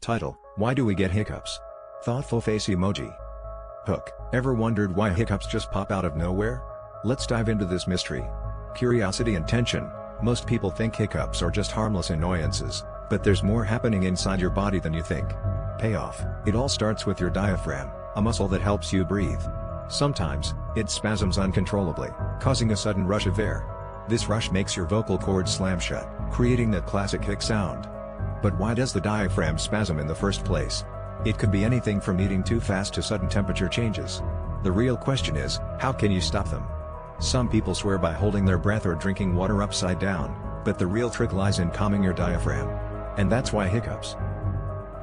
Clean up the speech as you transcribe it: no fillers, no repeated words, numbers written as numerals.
Title: Why do we get hiccups? Thoughtful face emoji. Hook: Ever wondered why hiccups just pop out of nowhere? Let's dive into this mystery. Curiosity and tension. Most people think hiccups are just harmless annoyances, but there's more happening inside your body than you think. Payoff: It all starts with your diaphragm, a muscle that helps you breathe. Sometimes, it spasms uncontrollably, causing a sudden rush of air. This rush makes your vocal cords slam shut, creating that classic hic sound. But why does the diaphragm spasm in the first place? It could be anything from eating too fast to sudden temperature changes. The real question is, how can you stop them? Some people swear by holding their breath or drinking water upside down, but the real trick lies in calming your diaphragm. And that's why hiccups